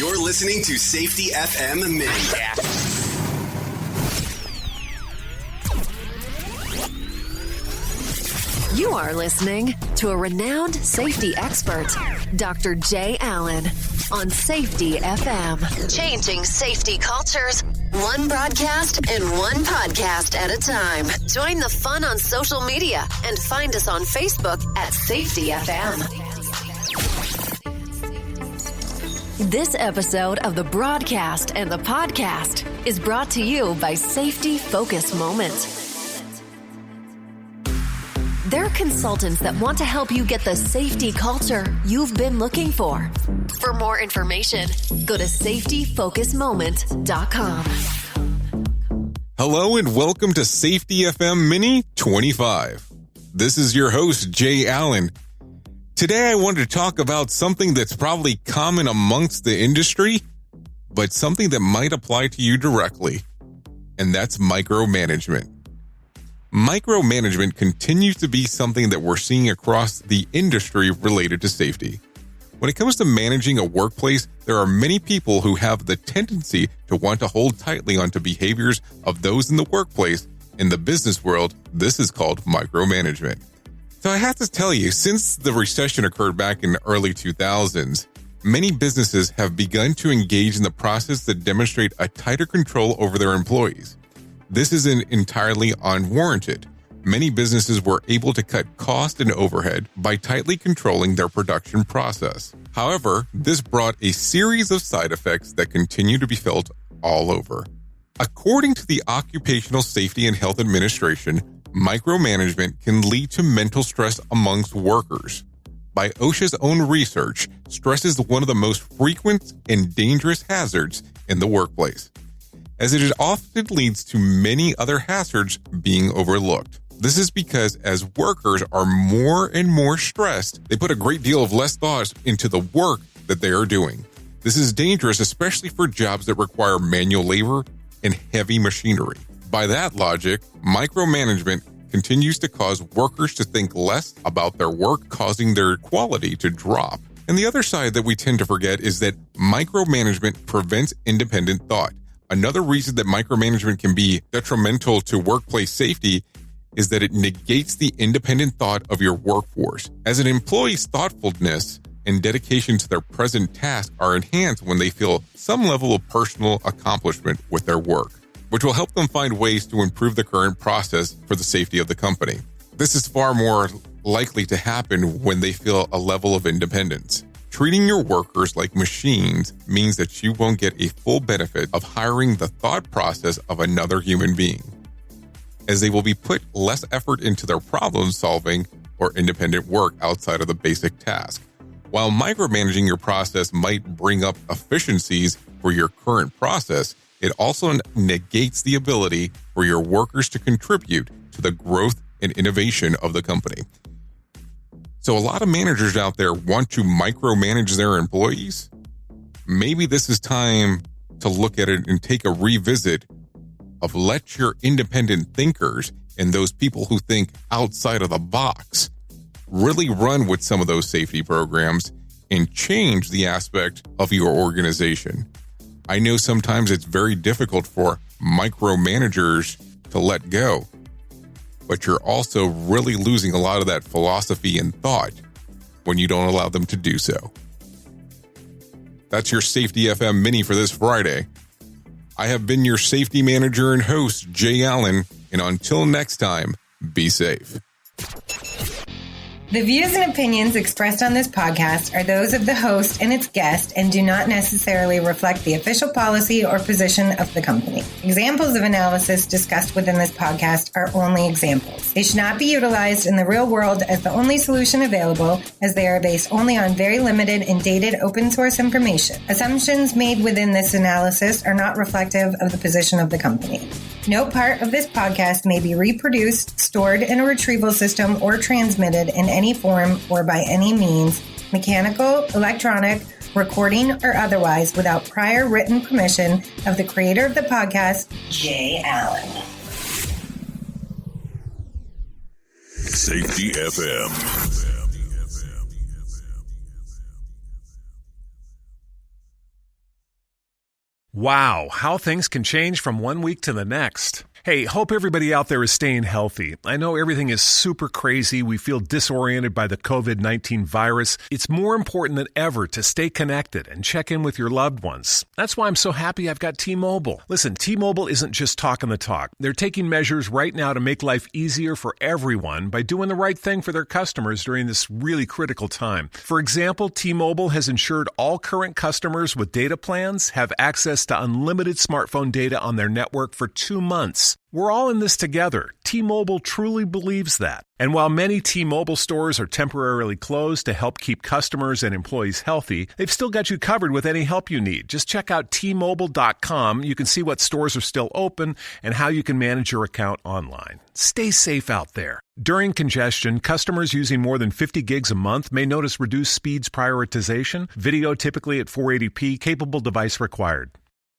You're listening to Safety FM Mini. You are listening to a renowned safety expert, Dr. Jay Allen, on Safety FM. Changing safety cultures, one broadcast and one podcast at a time. Join the fun on social media and find us on Facebook at Safety FM. This episode of the broadcast and the podcast is brought to you by Safety Focus Moment. They're consultants that want to help you get the safety culture you've been looking for. For more information, go to safetyfocusmoment.com. Hello and welcome to Safety FM Mini 25. This is your host, Jay Allen. Today I wanted to talk about something that's probably common amongst the industry, but something that might apply to you directly, and that's micromanagement. Micromanagement continues to be something that we're seeing across the industry related to safety. When it comes to managing a workplace, there are many people who have the tendency to want to hold tightly onto behaviors of those in the workplace. In the business world, this is called micromanagement. So I have to tell you, since the recession occurred back in the early 2000s, many businesses have begun to engage in the process that demonstrate a tighter control over their employees. This isn't entirely unwarranted. Many businesses were able to cut cost and overhead by tightly controlling their production process. However, this brought a series of side effects that continue to be felt all over. According to the Occupational Safety and Health Administration, micromanagement can lead to mental stress amongst workers. By OSHA's own research, stress is one of the most frequent and dangerous hazards in the workplace, as it often leads to many other hazards being overlooked. This is because as workers are more and more stressed, they put a great deal of less thought into the work that they are doing. This is dangerous, especially for jobs that require manual labor and heavy machinery. By that logic, micromanagement continues to cause workers to think less about their work, causing their quality to drop. And the other side that we tend to forget is that micromanagement prevents independent thought. Another reason that micromanagement can be detrimental to workplace safety is that it negates the independent thought of your workforce. As an employee's thoughtfulness and dedication to their present task are enhanced when they feel some level of personal accomplishment with their work, which will help them find ways to improve the current process for the safety of the company. This is far more likely to happen when they feel a level of independence. Treating your workers like machines means that you won't get a full benefit of hiring the thought process of another human being, as they will be put less effort into their problem solving or independent work outside of the basic task. While micromanaging your process might bring up efficiencies for your current process, it also negates the ability for your workers to contribute to the growth and innovation of the company. So a lot of managers out there want to micromanage their employees. Maybe this is time to look at it and take a revisit of let your independent thinkers and those people who think outside of the box really run with some of those safety programs and change the aspect of your organization. I know sometimes it's very difficult for micromanagers to let go, but you're also really losing a lot of that philosophy and thought when you don't allow them to do so. That's your Safety FM Mini for this Friday. I have been your safety manager and host, Jay Allen, and until next time, be safe. The views and opinions expressed on this podcast are those of the host and its guest and do not necessarily reflect the official policy or position of the company. Examples of analysis discussed within this podcast are only examples. They should not be utilized in the real world as the only solution available, as they are based only on very limited and dated open source information. Assumptions made within this analysis are not reflective of the position of the company. No part of this podcast may be reproduced, stored in a retrieval system, or transmitted in any form or by any means, mechanical, electronic, recording, or otherwise, without prior written permission of the creator of the podcast, Jay Allen. Safety FM. Wow, how things can change from one week to the next. Hey, hope everybody out there is staying healthy. I know everything is super crazy. We feel disoriented by the COVID-19 virus. It's more important than ever to stay connected and check in with your loved ones. That's why I'm so happy I've got T-Mobile. Listen, T-Mobile isn't just talking the talk. They're taking measures right now to make life easier for everyone by doing the right thing for their customers during this really critical time. For example, T-Mobile has ensured all current customers with data plans have access to unlimited smartphone data on their network for 2 months. We're all in this together. T-Mobile truly believes that. And while many T-Mobile stores are temporarily closed to help keep customers and employees healthy, they've still got you covered with any help you need. Just check out T-Mobile.com. You can see what stores are still open and how you can manage your account online. Stay safe out there. During congestion, customers using more than 50 gigs a month may notice reduced speeds prioritization, video typically at 480p, capable device required.